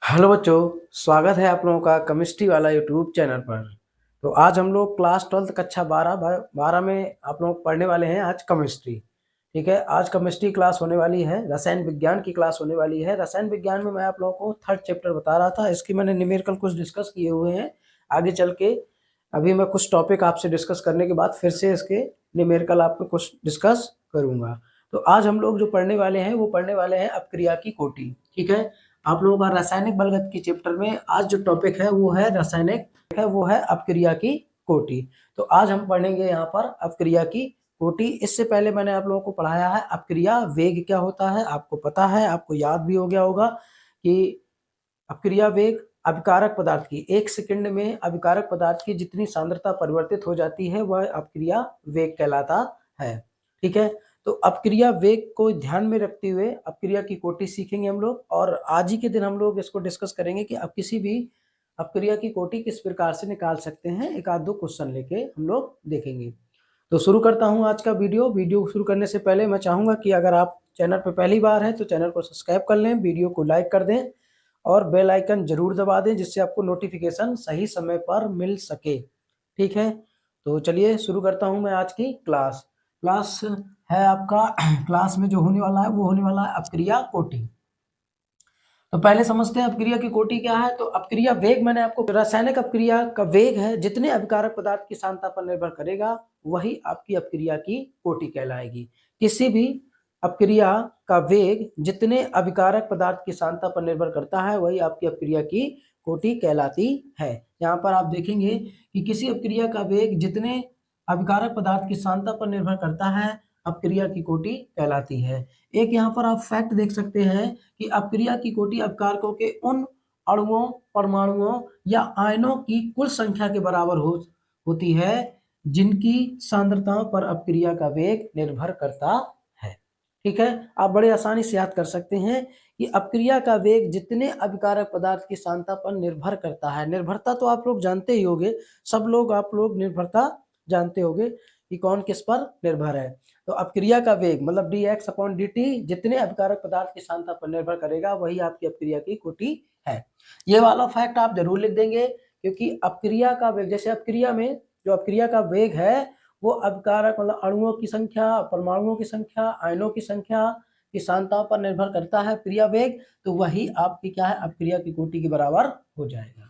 Hello बच्चों, स्वागत है आप लोगों का केमिस्ट्री वाला यूट्यूब चैनल पर। तो आज हम लोग क्लास 12 कक्षा 12 में आप लोग पढ़ने वाले हैं आज केमिस्ट्री। ठीक है, आज केमिस्ट्री क्लास होने वाली है, रसायन विज्ञान की क्लास होने वाली है। रसायन विज्ञान में मैं आप लोगों को थर्ड चैप्टर बता रहा था, इसकी मैंने न्यूमेरिकल कुछ डिस्कस किए हुए हैं। आगे चल के अभी मैं कुछ टॉपिक आपसे डिस्कस करने के बाद फिर से इसके न्यूमेरिकल आपको कुछ डिस्कस करूँगा। तो आज हम लोग जो पढ़ने वाले हैं वो पढ़ने वाले हैं अपक्रिया की कोटि। ठीक है, आप लोगों का रासायनिक बलगत की चैप्टर में आज जो टॉपिक है वो है वो है अपक्रिया की कोटि। तो आज हम पढ़ेंगे यहाँ पर अपक्रिया की कोटि। इससे पहले मैंने आप लोगों को पढ़ाया है अपक्रिया वेग क्या होता है, आपको पता है, आपको याद भी हो गया होगा कि अपक्रिया वेग अभिकारक पदार्थ की 1 सेकंड में अभिकारक पदार्थ की जितनी सांद्रता परिवर्तित हो जाती है वह अपक्रिया वेग कहलाता है। ठीक है, तो अपक्रिया वेग को ध्यान में रखते हुए अपक्रिया की कोटि सीखेंगे हम लोग, और आज ही के दिन हम लोग इसको डिस्कस करेंगे कि अब किसी भी अपक्रिया की कोटि किस प्रकार से निकाल सकते हैं। एक आध दो क्वेश्चन लेके हम लोग देखेंगे। तो शुरू करता हूं आज का वीडियो शुरू करने से पहले मैं चाहूंगा कि अगर आप चैनल पर पहली बार हैं तो चैनल को सब्सक्राइब कर लें, वीडियो को लाइक कर दें और बेल आइकन जरूर दबा दें जिससे आपको नोटिफिकेशन सही समय पर मिल सके। ठीक है, तो चलिए शुरू करता हूं मैं आज की क्लास। क्लास है आपका क्लास में जो होने वाला है वो होने वाला है अपक्रिया कोटि। तो पहले समझते हैं अपक्रिया की कोटि क्या है। तो अपक्रिया वेग मैंने आपको, रासायनिक अपक्रिया का वेग है जितने अभिकारक पदार्थ की सांद्रता पर निर्भर करेगा वही आपकी अपक्रिया की कोटि कहलाएगी। किसी भी अपक्रिया का वेग जितने अभिकारक पदार्थ की सांद्रता पर निर्भर करता है वही आपकी अपक्रिया की कोटि कहलाती है। यहाँ पर आप देखेंगे कि किसी अपक्रिया का वेग जितने अभिकारक पदार्थ की सांद्रता पर निर्भर करता है अपक्रिया की कोटि कहलाती है। एक यहाँ पर आप फैक्ट देख सकते हैं कि अपक्रिया की कोटि अपकारकों के उन अणुओं, परमाणुओं या आयनों की कुल संख्या के बराबर होती है जिनकी सांद्रताओं पर अपक्रिया का वेग निर्भर करता है। ठीक है, आप बड़े आसानी से याद कर सकते हैं कि अपक्रिया का वेग जितने अभिकारक पदार्थ की सांद्रता पर निर्भर करता है। निर्भरता तो आप लोग जानते ही होंगे, सब लोग आप लोग निर्भरता जानते होंगे कि कौन किस पर निर्भर है। तो अपक्रिया का वेग मतलब dx/dt जितने अभिकारक पदार्थ की सांद्रता पर निर्भर करेगा वही आपकी अपक्रिया की कोटि है। ये वाला फैक्ट आप जरूर लिख देंगे क्योंकि अपक्रिया का वेग, जैसे अपक्रिया में जो अपक्रिया का वेग है वो अभिकारक मतलब अणुओं की संख्या, परमाणुओं की संख्या, आयनों की संख्या की सांद्रताओं पर निर्भर करता है अपक्रिया वेग, तो वही आपकी क्या है अपक्रिया की कोटि के बराबर हो जाएगा।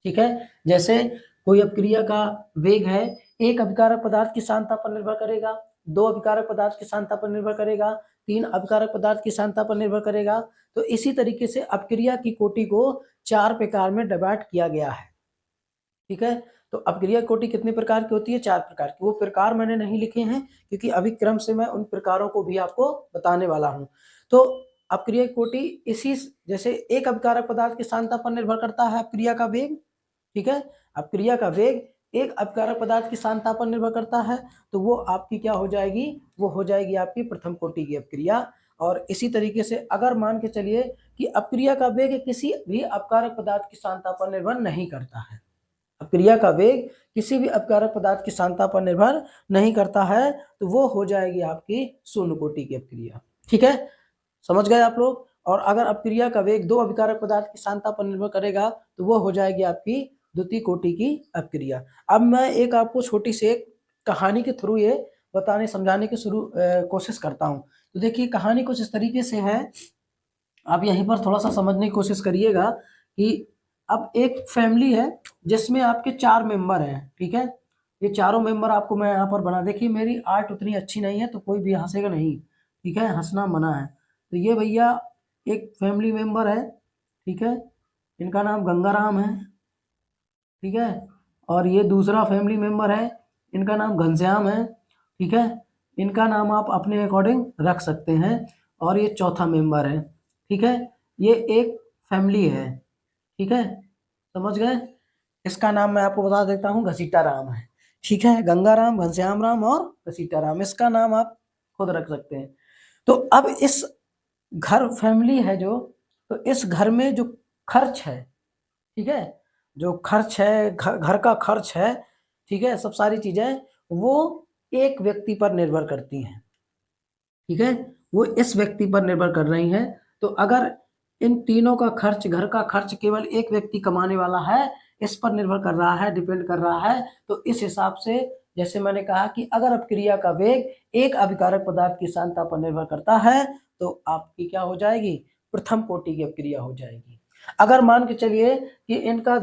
ठीक है, जैसे कोई अपक्रिया का वेग है, एक अभिकारक पदार्थ की सांद्रता पर निर्भर करेगा, दो अभिकारक पदार्थ की सांद्रता पर निर्भर करेगा, तीन अभिकारक पदार्थ की सांद्रता पर निर्भर करेगा। तो इसी तरीके से अपक्रिया की कोटि को 4 प्रकार में डिवाइड किया गया है। ठीक है, तो अपक्रिया कोटि कितने प्रकार की होती है? 4 प्रकार की। वो प्रकार मैंने नहीं लिखे हैं क्योंकि अभी क्रम से मैं उन प्रकारों को भी आपको बताने वाला हूं। तो अपक्रिया कोटि इसी, जैसे एक अभिकारक पदार्थ की सांद्रता पर निर्भर करता है अपक्रिया का वेग। ठीक है, अपक्रिया का वेग एक अभिकारक पदार्थ की सांद्रता पर निर्भर करता है, तो वो आपकी क्या हो जाएगी? वो हो जाएगी आपकी प्रथम कोटि की अपक्रिया। और इसी तरीके से अगर मान के चलिए कि अपक्रिया का वेग किसी भी अपकारक पदार्थ की सांद्रता पर निर्भर नहीं करता है, अपक्रिया का वेग किसी भी अपकारक पदार्थ की सांद्रता पर निर्भर नहीं करता है, तो वो हो जाएगी आपकी शून्य कोटि की अपक्रिया। ठीक है, समझ गए आप लोग? और अगर अपक्रिया का वेग दो अभिकारक पदार्थ की सांद्रता पर निर्भर करेगा तो वो हो जाएगी आपकी द्वितीय कोटि की अपक्रिया। अब मैं एक आपको छोटी सी एक कहानी के थ्रू ये बताने समझाने की कोशिश करता हूँ। तो देखिए कहानी कुछ इस तरीके से है, आप यहीं पर थोड़ा सा समझने की कोशिश करिएगा कि अब एक फैमिली है जिसमें आपके 4 मेंबर हैं। ठीक है, ये चारों मेंबर आपको मैं यहाँ पर बना, देखिए मेरी आर्ट उतनी अच्छी नहीं है तो कोई भी हंसेगा नहीं, ठीक है, हंसना मना है। तो ये भैया एक फैमिली मेंबर है, ठीक है, इनका नाम गंगाराम है। ठीक है, और ये दूसरा फैमिली मेंबर है, इनका नाम घनश्याम है। ठीक है, इनका नाम आप अपने अकॉर्डिंग रख सकते हैं। और ये चौथा मेंबर है। ठीक है, ये एक फैमिली है। ठीक है, समझ गए? इसका नाम मैं आपको बता देता हूँ, घसीटा राम है। ठीक है, गंगाराम, घनश्याम राम और घसीटा राम, इसका नाम आप खुद रख सकते हैं। तो अब इस घर फैमिली है जो, तो इस घर में जो खर्च है, ठीक है, जो खर्च है, घर का खर्च है, ठीक है, सब सारी चीजें वो एक व्यक्ति पर निर्भर करती हैं। ठीक है, वो इस व्यक्ति पर निर्भर कर रही हैं। तो अगर इन तीनों का खर्च, घर का खर्च केवल एक व्यक्ति कमाने वाला है, इस पर निर्भर कर रहा है, डिपेंड कर रहा है। तो इस हिसाब से जैसे मैंने कहा कि अगर अपक्रिया का वेग एक अभिकारक पदार्थ की सांद्रता पर निर्भर करता है तो आपकी क्या हो जाएगी, प्रथम कोटि की अपक्रिया हो जाएगी। अगर मान के चलिए कि इनका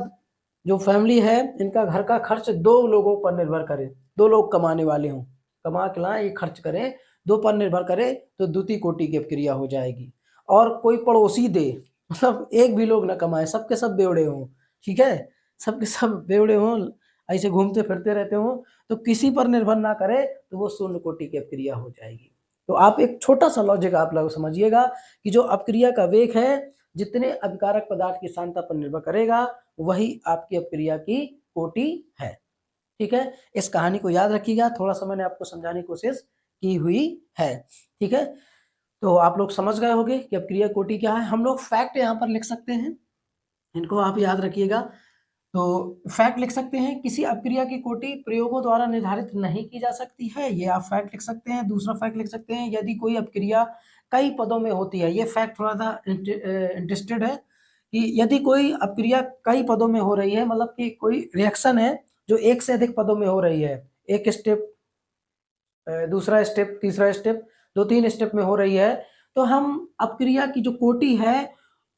जो फैमिली है, इनका घर का खर्च 2 लोगों पर निर्भर करे, 2 लोग कमाने वाले हों, कमा के लाएं, ये खर्च करें, 2 पर निर्भर करे तो द्वितीय कोटि की अपक्रिया हो जाएगी। और कोई पड़ोसी दे, मतलब एक भी लोग ना कमाए, सबके सब बेवड़े हों, ठीक है, सबके सब बेवड़े हों, ऐसे घूमते फिरते रहते हों, तो किसी पर निर्भर ना करे तो वो शून्य कोटि की अपक्रिया हो जाएगी। तो आप एक छोटा सा लॉजिक आप लोग समझिएगा कि जो अपक्रिया का वेग है जितने अभिकारक पदार्थ की सांद्रता पर निर्भर करेगा वही आपकी अपक्रिया की कोटि है। ठीक है, इस कहानी को याद रखिएगा, थोड़ा सा मैंने आपको समझाने की कोशिश की हुई है। ठीक है, तो आप लोग समझ गए होंगे कि अपक्रिया कोटि क्या है। हम लोग फैक्ट यहाँ पर लिख सकते हैं, इनको आप याद रखिएगा। तो फैक्ट लिख सकते हैं, किसी अपक्रिया की कोटि प्रयोगों द्वारा निर्धारित नहीं की जा सकती है, ये आप फैक्ट लिख सकते हैं। दूसरा फैक्ट लिख सकते हैं, यदि कोई अपक्रिया कई पदों में होती है, ये फैक्ट थोड़ा सा इंटरेस्टेड है कि यदि कोई अपक्रिया कई पदों में हो रही है, मतलब कि कोई रिएक्शन है जो एक से अधिक पदों में हो रही है, एक स्टेप, दूसरा स्टेप, तीसरा स्टेप, 2-3 स्टेप में हो रही है, तो हम अपक्रिया की जो कोटि है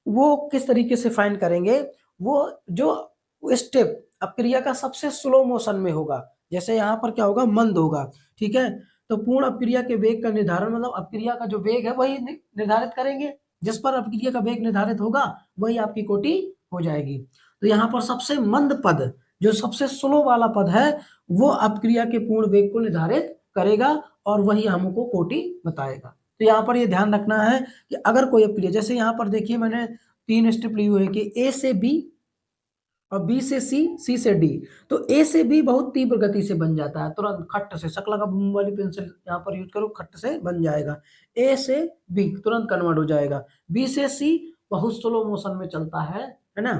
वो किस तरीके से फाइंड करेंगे, वो जो स्टेप अपक्रिया का सबसे स्लो मोशन में होगा, जैसे यहाँ पर क्या होगा, मंद होगा, ठीक है, तो पूर्ण अपक्रिया के वेग का निर्धारण, मतलब अपक्रिया का जो वेग है वही निर्धारित करेंगे, जिस पर अपक्रिया का वेग निर्धारित होगा वही आपकी कोटि हो जाएगी। तो यहाँ पर सबसे मंद पद, जो सबसे स्लो वाला पद है, वो अपक्रिया के पूर्ण वेग को निर्धारित करेगा और वही हमको कोटि बताएगा। तो यहाँ पर ये ध्यान रखना है कि अगर कोई अपक्रिया, जैसे यहाँ पर देखिए मैंने 3 स्टेप ली हुई है कि ए से बी और बी से सी, सी से डी, तो ए से बी बहुत तीव्र गति से बन जाता है, तुरंत खट्ट से, शकला का बूम वाली पेंसिल यहाँ पर यूज करो, खट्ट से बन जाएगा। ए से बी तुरंत कन्वर्ट हो जाएगा। बी से सी बहुत स्लो मोशन में चलता है ना,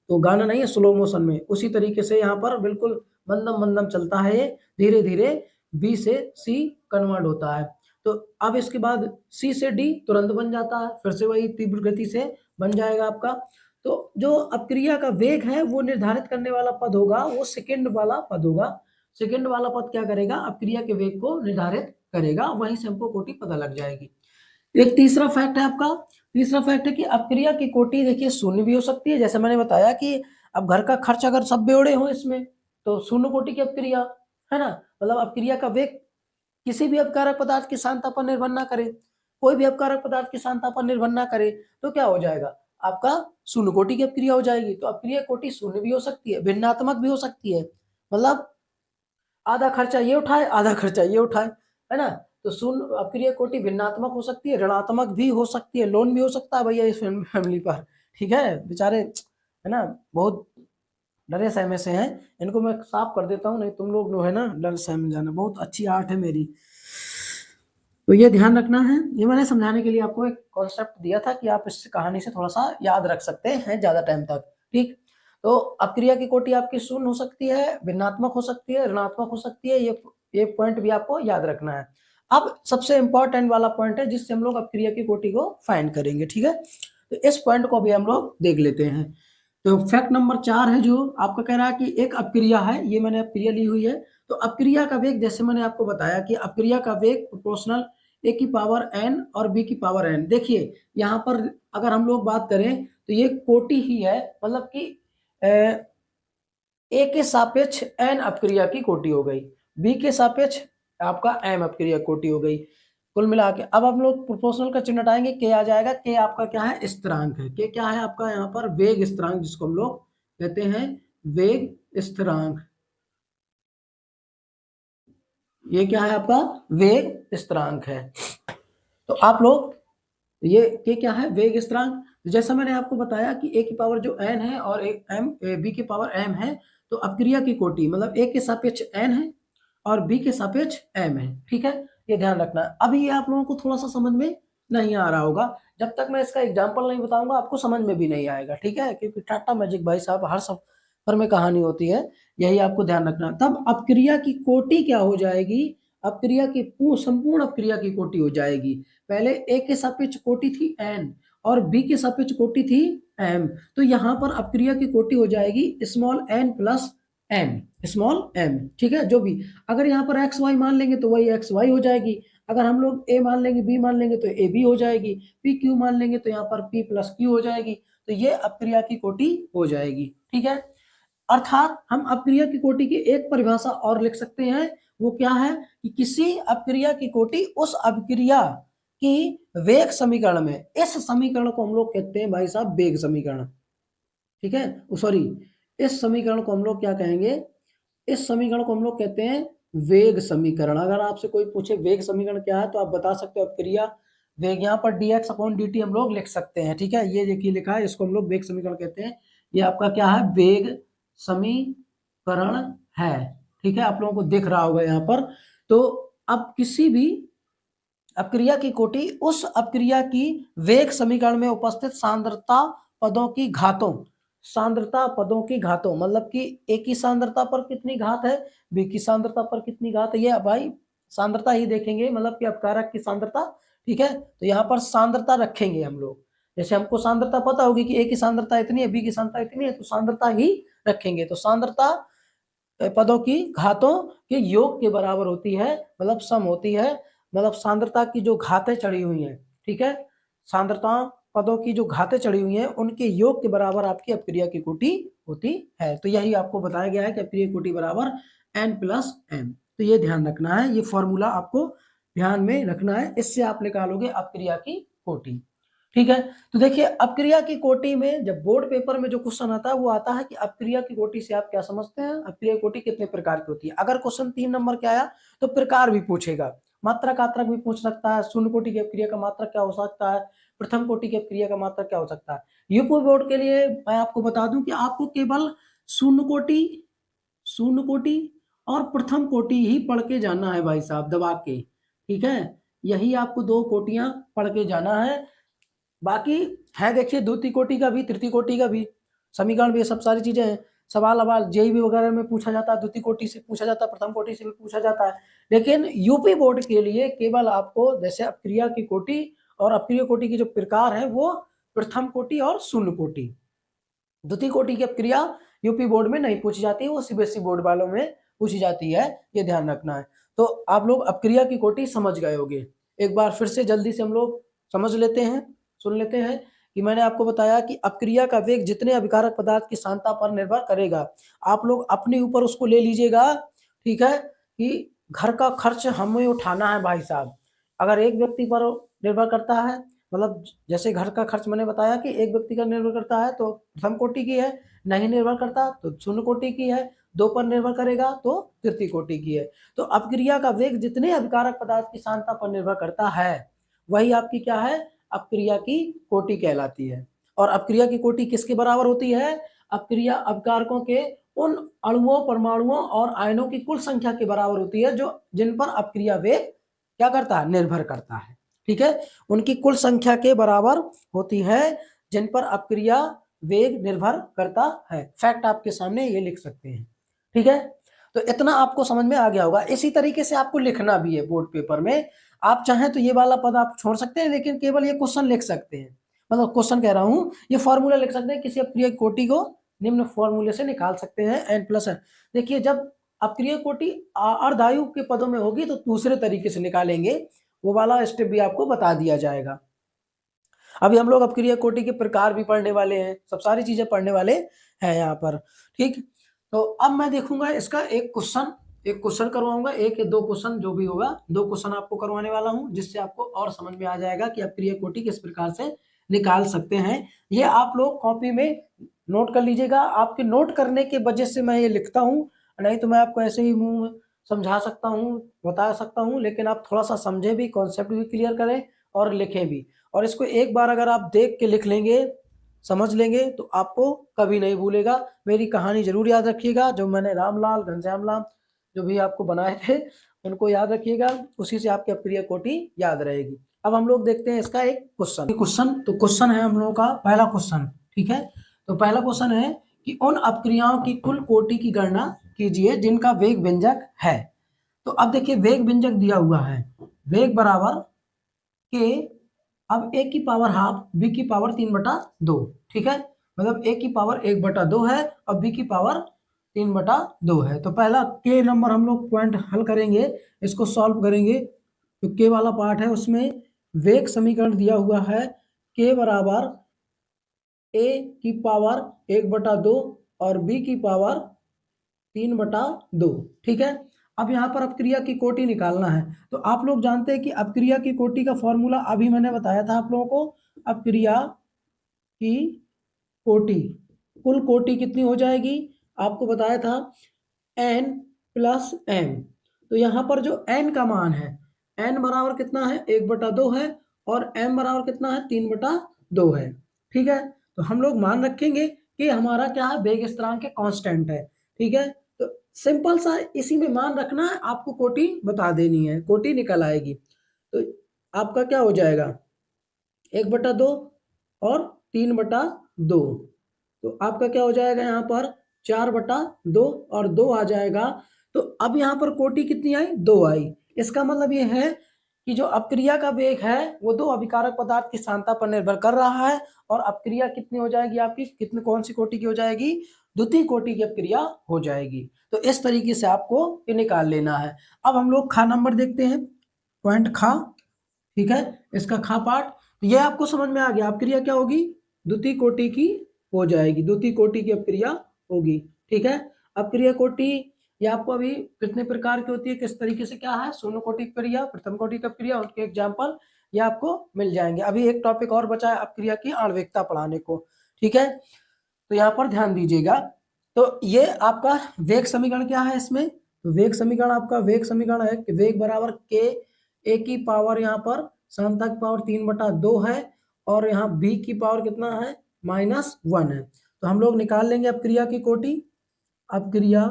तो गाना नहीं है, स्लो मोशन में, उसी तरीके से यहाँ पर बिल्कुल मंदम मंदम चलता है, ये धीरे धीरे बी से सी कन्वर्ट होता है। तो अब इसके बाद सी से डी तुरंत बन जाता है, फिर से वही तीव्र गति से बन जाएगा आपका। तो जो अपक्रिया का वेग है वो निर्धारित करने वाला पद होगा, वो सेकंड वाला पद होगा। सेकंड वाला पद क्या करेगा, अपक्रिया के वेग को निर्धारित करेगा, वहीं से हमको कोटि पता लग जाएगी। एक तीसरा फैक्ट है आपका, तीसरा फैक्ट है कि अपक्रिया की कोटि देखिए शून्य भी हो सकती है, जैसे मैंने बताया कि अब घर का खर्च अगर सब बेवड़े हो इसमें तो शून्य कोटि की अपक्रिया है ना, मतलब अपक्रिया का वेग किसी भी अपकारक पदार्थ की सांद्रता पर निर्भर ना करे, कोई भी अपकारक पदार्थ की सांद्रता पर निर्भर ना करे, तो क्या हो जाएगा, आपका शून्य कोटि की अपक्रिया हो जाएगी। तो अपक्रिया कोटि शून्य भी हो सकती है, भिन्नात्मक भी हो सकती है, मतलब आधा खर्चा ये उठाए, आधा खर्चा ये उठाए, है ना। तो शून्य अपक्रिया कोटि भिन्नात्मक हो सकती है, ऋणात्मक भी हो सकती है, लोन भी हो सकता है भैया इस फैमिली पर, ठीक है, बेचारे है ना बहुत डरे सहमे से हैं, इनको मैं साफ कर देता हूँ, नहीं तुम लोग जो है ना डर सहम जाना, बहुत अच्छी आर्ट है मेरी। तो ये ध्यान रखना है, ये मैंने समझाने के लिए आपको एक कॉन्सेप्ट दिया था कि आप इस कहानी से थोड़ा सा याद रख सकते हैं ज़्यादा टाइम तक, ठीक। तो अपक्रिया की कोटि आपकी शून्य हो सकती है, भिन्नात्मक हो सकती है, ऋणात्मक हो सकती है, ये पॉइंट भी आपको याद रखना है। अब सबसे इंपॉर्टेंट वाला पॉइंट है जिससे हम लोग अपक्रिया की कोटि को फाइंड करेंगे, ठीक है, तो इस पॉइंट को भी हम लोग देख लेते हैं। तो फैक्ट नंबर 4 है जो आपका कह रहा है कि एक अपक्रिया है, ये मैंने अपक्रिया ली हुई है, तो अपक्रिया का वेग जैसे मैंने आपको बताया कि अपक्रिया का वेग प्रोपोर्शनल ए की पावर एन और बी की पावर एन। देखिए यहाँ पर अगर हम लोग बात करें तो ये कोटि ही है, मतलब कि ए के सापेक्ष एन अपक्रिया की कोटि हो गई, बी के सापेक्ष आपका एम अपक्रिया कोटि हो गई, कुल मिला के। अब हम लोग प्रोपोर्शनल का चिन्ह हटाएंगे, के आ जाएगा, के आपका क्या है, स्थिरांक है, के क्या है आपका यहाँ पर वेग स्थिरांक, जिसको हम लोग कहते हैं वेग स्थिरांक, ये क्या है आपका वेग स्थिरांक है। तो आप लोग ये के क्या है, वेग स्थिरांक। जैसा मैंने आपको बताया कि ए की पावर जो एन है और एक एम बी की पावर एम है, तो अपक्रिया की कोटि मतलब ए के सापेक्ष एन है और बी के सापेक्ष एम है, ठीक है, ये ध्यान रखना। अभी ये आप लोगों को थोड़ा सा समझ में नहीं आ रहा होगा, जब तक मैं इसका एग्जाम्पल नहीं बताऊंगा आपको समझ में भी नहीं आएगा, ठीक है, क्योंकि टाटा मैजिक भाई साहब हर सफर में कहानी होती है, यही आपको ध्यान रखना। तब अपक्रिया की कोटि क्या हो जाएगी, अपक्रिया की संपूर्ण अपक्रिया की कोटि हो जाएगी। पहले ए के सापेक्ष कोटि थी एन और बी की सापेक्ष कोटि थी m, तो यहाँ पर अपक्रिया की कोटि हो जाएगी small n plus m, small m, ठीक है। जो भी अगर यहाँ पर एक्स वाई मान लेंगे तो वही एक्स वाई हो जाएगी, अगर हम लोग ए मान लेंगे बी मान लेंगे तो ए बी हो जाएगी, पी क्यू मान लेंगे तो यहाँ पर पी प्लस क्यू हो जाएगी, तो ये अपक्रिया की कोटि हो जाएगी, ठीक है। अर्थात हम अपक्रिया की कोटि की एक परिभाषा और लिख सकते हैं, वो क्या है कि किसी अपक्रिया की कोटि उस अपक्रिया की वेग समीकरण में, इस समीकरण को हम लोग कहते हैं भाई साहब वेग समीकरण, ठीक है। सॉरी, इस समीकरण को हम लोग क्या कहेंगे, इस समीकरण को हम लोग कहते हैं वेग समीकरण। अगर आपसे कोई पूछे वेग समीकरण क्या है तो आप बता सकते हो अपक्रिया वेग, यहाँ पर dx अपॉन dt हम लोग लिख सकते हैं, ठीक है। ये देखिए लिखा है, इसको हम लोग वेग समीकरण कहते हैं। ये आपका क्या है, वेग समीकरण है, ठीक है। आप लोगों को दिख रहा होगा यहाँ पर। तो अब किसी भी अपक्रिया की कोटि उस अपक्रिया की वेग समीकरण में उपस्थित सांद्रता पदों की घातों, सांद्रता पदों की घातों मतलब कि ए की सांद्रता पर कितनी घात है, बी की सांद्रता पर कितनी घात है, ये भाई सांद्रता ही देखेंगे, मतलब कि अपकारक की सांद्रता, ठीक है। तो यहाँ पर सांद्रता रखेंगे हम लोग, जैसे हमको सांद्रता पता होगी कि ए की सांद्रता इतनी है, बी की सांद्रता इतनी है, तो सांद्रता ही रखेंगे। तो सांद्रता पदों की घातों के योग के बराबर होती है, मतलब सम होती है, मतलब सांद्रता की जो घातें चढ़ी हुई हैं, ठीक है, सांद्रता पदों की जो घातें चढ़ी हुई हैं उनके योग के बराबर आपकी अपक्रिया की कोटि होती है। तो यही आपको बताया गया है कि अपक्रिया कोटि बराबर n प्लस m। तो ये ध्यान रखना है, ये फॉर्मूला आपको ध्यान में रखना है, इससे आप निकालोगे अपक्रिया की कोटि, ठीक है। तो देखिए अपक्रिया की कोटि में जब बोर्ड पेपर में जो क्वेश्चन आता है वो आता है कि अपक्रिया की कोटि से आप क्या समझते हैं, अपक्रिया कोटि कितने प्रकार की होती है। अगर क्वेश्चन 3 नंबर के आया तो प्रकार भी पूछेगा, मात्रक आत्रक भी पूछ सकता है, शून्य कोटि की अपक्रिया का मात्रक क्या हो सकता है, प्रथम कोटि की अपक्रिया का मात्रक क्या हो सकता है। यूपी बोर्ड के लिए मैं आपको बता दूं कि आपको केवल शून्य कोटि, शून्य कोटि और प्रथम कोटि ही पढ़ के जाना है भाई साहब दबा के, ठीक है। यही आपको दो कोटियां पढ़ के जाना है, बाकी है देखिए द्वितीय कोटि का भी, तृतीय कोटि का भी समीकरण भी, ये सब सारी चीजें हैं। सवाल अवाल जेईबी वगैरह में पूछा जाता है, द्वितीय कोटि से पूछा जाता है, प्रथम कोटि से भी पूछा जाता है, लेकिन यूपी बोर्ड के लिए केवल आपको जैसे अपक्रिया की कोटि और अपक्रिय कोटि की जो प्रकार है वो प्रथम कोटि और शून्य कोटि, द्वितीय कोटि की अपक्रिया यूपी बोर्ड में नहीं पूछी जाती, वो सीबीएसई बोर्ड वालों में पूछी जाती है, ये ध्यान रखना है। तो आप लोग अपक्रिया की कोटि समझ गए होंगे। एक बार फिर से जल्दी से हम लोग समझ लेते हैं, सुन लेते हैं कि मैंने आपको बताया कि अपक्रिया का वेग जितने अभिकारक पदार्थ की सांद्रता पर निर्भर करेगा, आप लोग अपने ऊपर उसको ले लीजिएगा, ठीक है, कि घर का खर्च हमें उठाना है भाई साहब। अगर एक व्यक्ति पर निर्भर करता है, मतलब जैसे घर का खर्च मैंने बताया कि एक व्यक्ति का निर्भर करता है तो प्रथम कोटि की है, नहीं निर्भर करता तो शून्य कोटि की है, दो पर निर्भर करेगा तो तृतीय कोटि की है। तो अपक्रिया का वेग जितने अभिकारक पदार्थ की सांद्रता पर निर्भर करता है वही आपकी क्या है, अपक्रिया की कोटि कहलाती है। और अपक्रिया की कोटि किसके बराबर होती है, अपक्रिया अपकारकों के उन अणुओं, परमाणुओं और आयनों की कुल संख्या के बराबर होती है जो जिन पर अपक्रिया वेग क्या करता है, निर्भर करता है, ठीक है। उनकी कुल संख्या के बराबर होती है जिन पर अपक्रिया वेग निर्भर करता है। फैक्ट आपके सामने ये लिख सकते हैं, ठीक है। तो इतना आपको समझ में आ गया होगा। इसी तरीके से आपको लिखना भी है बोर्ड पेपर में, आप चाहें तो ये वाला पद आप छोड़ सकते हैं, लेकिन केवल ये क्वेश्चन लिख सकते हैं, मतलब क्वेश्चन कह रहा हूं, ये फॉर्मूला लिख सकते हैं, किसी अपक्रिय कोटि को निम्न फॉर्मूले से निकाल सकते हैं n प्लस n। देखिए जब अपक्रिय कोटि अर्धायु के पदों में होगी तो दूसरे तरीके से निकालेंगे, वो वाला स्टेप भी आपको बता दिया जाएगा। अभी हम लोग अपक्रिय कोटि के प्रकार भी पढ़ने वाले हैं, सब सारी चीजें पढ़ने वाले हैं यहाँ पर, ठीक। तो अब मैं देखूंगा इसका एक क्वेश्चन करवाऊंगा, एक या दो क्वेश्चन जो भी होगा, दो क्वेश्चन आपको करवाने वाला हूं जिससे आपको और समझ में आ जाएगा कि अपक्रिय कोटि किस प्रकार से निकाल सकते हैं। ये आप लोग कॉपी में नोट कर लीजिएगा, आपके नोट करने के वजह से मैं ये लिखता हूँ, नहीं तो मैं आपको ऐसे ही मुंह समझा सकता हूँ, बता सकता हूँ, लेकिन आप थोड़ा सा समझे भी, कॉन्सेप्ट भी क्लियर करें और लिखें भी। और इसको एक बार अगर आप देख के लिख लेंगे, समझ लेंगे, तो आपको कभी नहीं भूलेगा। मेरी कहानी जरूर याद रखिएगा, जो मैंने रामलाल घनश्याम लाल जो भी आपको बनाए थे उनको याद रखिएगा, उसी से आपकी अपक्रिय कोटि याद रहेगी। अब हम लोग देखते हैं इसका एक क्वेश्चन है हम लोगों का पहला क्वेश्चन, ठीक है। तो पहला क्वेश्चन है कि उन अपक्रियाओं की कुल कोटि की गणना कीजिए जिनका वेग व्यंजक है। तो अब देखिए वेग व्यंजक दिया हुआ है, वेग बराबर के अब a की पावर हाफ, b की पावर 3/2, ठीक है, मतलब a की पावर 1/2 है और b की पावर 3/2 है। तो पहला k नंबर हम लोग पॉइंट हल करेंगे, इसको सॉल्व करेंगे। तो k वाला पार्ट है, उसमें वेग समीकरण दिया हुआ है k बराबर a की पावर 1/2 और b की पावर 3/2, ठीक है। अब यहाँ पर अपक्रिया की कोटि निकालना है। तो आप लोग जानते हैं कि अपक्रिया की कोटि का फॉर्मूला अभी मैंने बताया था आप लोगों को। अपक्रिया की कोटि, कुल कोटि कितनी हो जाएगी आपको बताया था, n प्लस m। तो यहाँ पर जो n का मान है, n बराबर कितना है 1/2 है और m बराबर कितना है 3/2 है, ठीक है। तो हम लोग मान रखेंगे कि हमारा क्या है, वेग स्थिरांक के कांस्टेंट है, ठीक है। तो सिंपल सा इसी में मान रखना है, आपको कोटि बता देनी है, कोटि निकल आएगी। तो आपका क्या हो जाएगा 1/2 और 3/2, तो आपका क्या हो जाएगा यहाँ पर 4/2 और 2 आ जाएगा। तो अब यहाँ पर कोटि कितनी आई, 2 आई। इसका मतलब ये है कि जो अपक्रिया का वेग है वो दो अभिकारक पदार्थ की सांद्रता पर निर्भर कर रहा है, और अपक्रिया कितनी हो जाएगी आपकी, कितनी कौन सी कोटि की हो जाएगी, द्वितीय कोटि की अपक्रिया हो जाएगी। तो इस तरीके से आपको ये निकाल लेना है। अब हम लोग खा नंबर देखते हैं, पॉइंट खा, ठीक है, इसका खा पार्ट। तो ये आपको समझ में आ गया, अपक्रिया क्या होगी, द्वितीय कोटि की हो जाएगी, द्वितीय कोटि की अपक्रिया होगी, ठीक है। अपक्रिया कोटि ये आपको अभी कितने प्रकार की होती है, किस तरीके से क्या है, शून्य कोटि की अपक्रिया, प्रथम कोटि की अपक्रिया, उनके एग्जाम्पल ये आपको मिल जाएंगे। अभी एक टॉपिक और बचा है अपक्रिया की आणविकता पढ़ाने को, ठीक है। तो यहाँ पर ध्यान दीजिएगा। तो ये आपका वेग समीकरण क्या है इसमें, तो वेग समीकरण आपका वेग समीकरण है कि वेग बराबर के ए की पावर यहाँ पर सांता की पावर 3/2 है और यहाँ बी की पावर कितना है -1 है। तो हम लोग निकाल लेंगे अपक्रिया की कोटि, अपक्रिया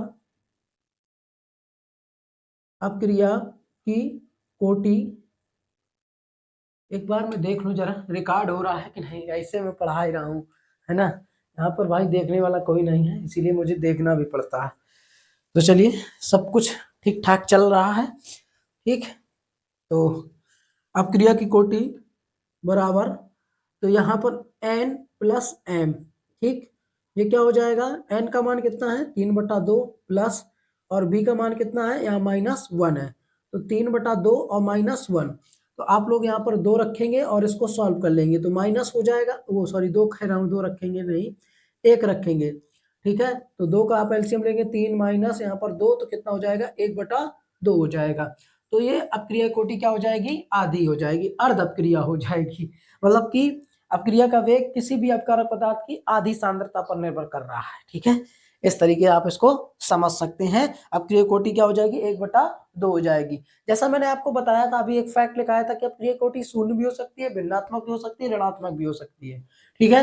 अपक्रिया की कोटि। एक बार मैं देख लूं जरा रिकॉर्ड हो रहा है कि नहीं, ऐसे मैं पढ़ा ही रहा हूँ, है ना, यहाँ पर भाई देखने वाला कोई नहीं है, इसीलिए मुझे देखना भी पड़ता है। तो चलिए, सब कुछ ठीक ठाक चल रहा है, ठीक। तो अपक्रिया की कोटि बराबर, तो यहाँ पर n प्लस m, ठीक, ये क्या हो जाएगा, n का मान कितना है 3/2 प्लस, और b का मान कितना है यहाँ -1 है, तो 3/2 और -1। तो आप लोग यहाँ पर 2 रखेंगे और इसको सॉल्व कर लेंगे, तो माइनस हो जाएगा, वो सॉरी 2 कह रहा हूँ, 2 रखेंगे नहीं, 1 रखेंगे, ठीक है। तो 2 का आप एलसीएम लेंगे, 3 माइनस यहाँ पर 2, तो कितना हो जाएगा 1/2 हो जाएगा। तो ये अपक्रिया कोटि क्या हो जाएगी, आधी हो जाएगी, अर्ध अपक्रिया हो जाएगी, मतलब कि अपक्रिया का वेग किसी भी अपकारक पदार्थ की आधी सांद्रता पर निर्भर कर रहा है, ठीक है। इस तरीके आप इसको समझ सकते हैं। अपक्रिया कोटि क्या हो जाएगी 1/2 हो जाएगी। जैसा मैंने आपको बताया था, अभी एक फैक्ट लिखाया था कि अपक्रिया कोटि शून्य भी हो सकती है, भिन्नात्मक भी हो सकती है, ऋणात्मक भी हो सकती है, ठीक है।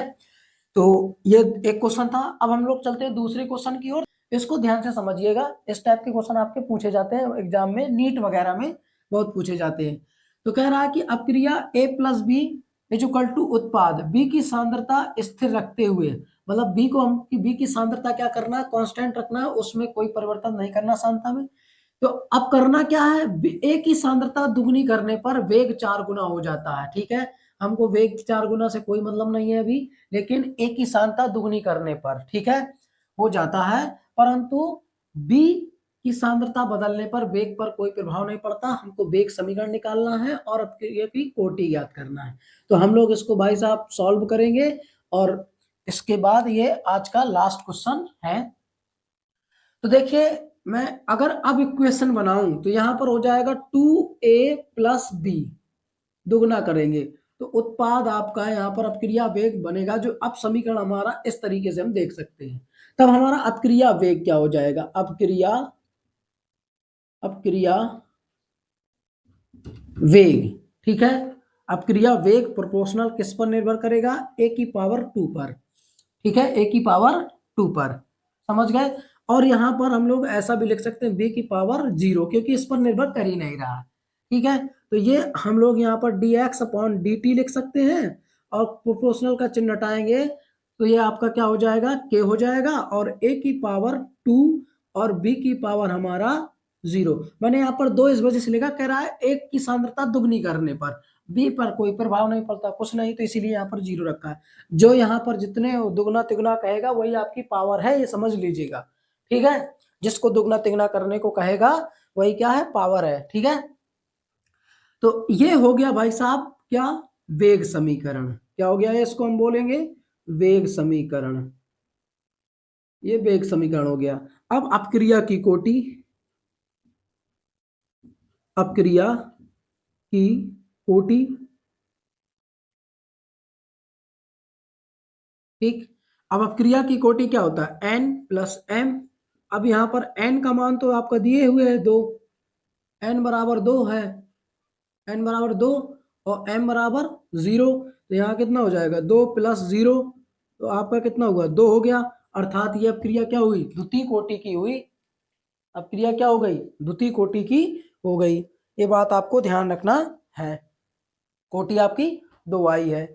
तो ये एक क्वेश्चन था। अब हम लोग चलते हैं दूसरे क्वेश्चन की ओर, इसको ध्यान से समझिएगा। इस टाइप के क्वेश्चन आपके पूछे जाते हैं एग्जाम में, नीट वगैरह में बहुत पूछे जाते हैं। तो कह रहा है कि अपक्रिया a plus B equal to उत्पाद b की सांद्रता स्थिर रखते हुए, मतलब b को हम b की सांद्रता क्या करना है, कांस्टेंट रखना है, उसमें कोई परिवर्तन नहीं करना सांद्रता में। तो अब करना क्या है, a की सांद्रता दुगनी करने पर वेग 4 गुना हो जाता है, ठीक है। हमको वेग 4 गुना से कोई मतलब नहीं है अभी, लेकिन a की सांद्रता दुगनी करने पर, ठीक है, हो जाता है। परंतु b की सांद्रता बदलने पर वेग पर कोई प्रभाव नहीं पड़ता। हमको वेग समीकरण निकालना है और अपक्रिया की कोटि ज्ञात करना है। तो हम लोग इसको भाई साहब सॉल्व करेंगे, और इसके बाद ये आज का लास्ट क्वेश्चन है। तो देखिए, मैं अगर अब इक्वेशन बनाऊं तो यहां पर हो जाएगा 2a प्लस बी, दुगना करेंगे तो उत्पाद आपका यहाँ पर अपक्रिया वेग बनेगा, जो अब समीकरण हमारा इस तरीके से हम देख सकते हैं। तब हमारा अपक्रिया वेग क्या हो जाएगा, अपक्रिया अपक्रिया वेग, ठीक है। अपक्रिया वेग प्रोपोर्शनल किस पर निर्भर करेगा, a की पावर 2 पर, ठीक है, a की पावर 2 पर, समझ गए। और यहाँ पर हम लोग ऐसा भी लिख सकते हैं b की पावर 0, क्योंकि इस पर निर्भर कर ही नहीं रहा, ठीक है। तो ये हम लोग यहाँ पर dx अपॉन dt लिख सकते हैं, और प्रोपोर्शनल का चिन्ह हटाएंगे तो ये आपका क्या हो जाएगा, k हो जाएगा, और a की पावर 2 और b की पावर हमारा 0। मैंने यहाँ पर 2 इस वजह से लिखा, कह रहा है एक की सांद्रता दुगनी करने पर, बी पर कोई प्रभाव नहीं पड़ता, कुछ नहीं, तो इसीलिए यहाँ पर जीरो रखा है। जो यहाँ पर जितने दुगना तिगुना कहेगा वही आपकी पावर है, ये समझ लीजिएगा। ठीक है, जिसको दुगना तिगुना करने को कहेगा वही क्या है, पावर है। ठीक है, तो ये हो गया भाई साहब क्या, वेग समीकरण। क्या हो गया है, इसको हम बोलेंगे वेग समीकरण। ये वेग समीकरण हो गया। अब अपक्रिया की कोटि, अपक्रिया की कोटि, ठीक। अब अपक्रिया की कोटि क्या होता है, n प्लस m। अब यहाँ पर n का मान तो आपका दिए हुए है 2, n बराबर 2 है, n बराबर 2 और m बराबर 0। तो यहाँ कितना हो जाएगा, 2 प्लस 0, तो आपका कितना हुआ, 2 हो गया। अर्थात ये अपक्रिया क्या हुई, द्वितीय कोटि की हुई। अपक्रिया क्या हो गई, द्वितीय कोटि की हो गई। ये बात आपको ध्यान रखना है, कोटि आपकी 2 आई है।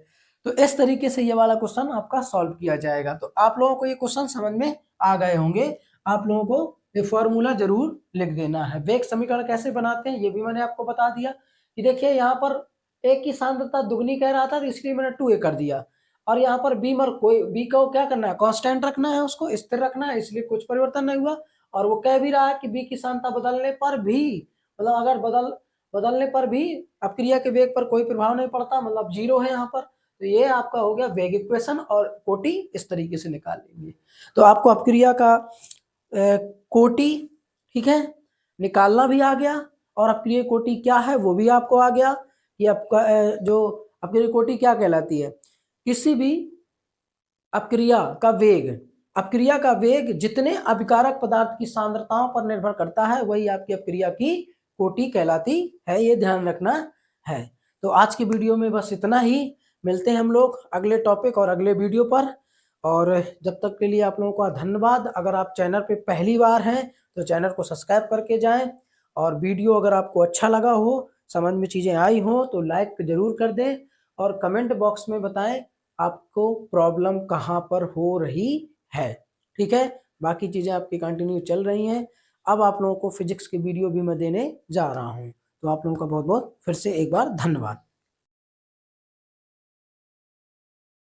तो इस तरीके से ये वाला क्वेश्चन आपका सॉल्व किया जाएगा। तो आप लोगों को ये क्वेश्चन समझ में आ गए होंगे। आप लोगों को ये फॉर्मूला जरूर लिख देना है। वेग समीकरण कैसे बनाते हैं ये भी मैंने आपको बता दिया कि देखिए यहाँ पर एक की सांद्रता दुगनी कह रहा था, तो इसलिए मैंने 2a कर दिया। और यहाँ पर बी मर कोई बी को क्या करना है, कांस्टेंट रखना है, उसको स्थिर रखना है, इसलिए कुछ परिवर्तन नहीं हुआ। और वो कह भी रहा है कि बी की सांद्रता बदलने पर भी, मतलब अगर बदलने पर भी अपक्रिया के वेग पर कोई प्रभाव नहीं पड़ता, मतलब 0 है यहाँ पर। तो ये आपका हो गया वेग इक्वेशन, और कोटि इस तरीके से निकाल लेंगे। तो आपको अपक्रिया का कोटि, ठीक है, निकालना भी आ गया, और अपक्रिया कोटि क्या है वो भी आपको आ गया। ये आपका जो अपक्रिया कोटि क्या कहलाती है, किसी भी अपक्रिया का वेग, अपक्रिया का वेग जितने अभिकारक पदार्थ की सांद्रताओं पर निर्भर करता है वही आपकी अपक्रिया की कोटि कहलाती है, ये ध्यान रखना है। तो आज की वीडियो में बस इतना ही, मिलते हैं हम लोग अगले टॉपिक और अगले वीडियो पर। और जब तक के लिए आप लोगों का धन्यवाद। अगर आप चैनल पे पहली बार हैं तो चैनल को सब्सक्राइब करके जाएं, और वीडियो अगर आपको अच्छा लगा हो, समझ में चीज़ें आई हो, तो लाइक जरूर कर दें, और कमेंट बॉक्स में बताएं आपको प्रॉब्लम कहाँ पर हो रही है। ठीक है, बाकी चीज़ें आपकी कंटिन्यू चल रही हैं। अब आप लोगों को फिजिक्स की वीडियो भी मैं देने जा रहा हूँ। तो आप लोगों का बहुत बहुत फिर से एक बार धन्यवाद।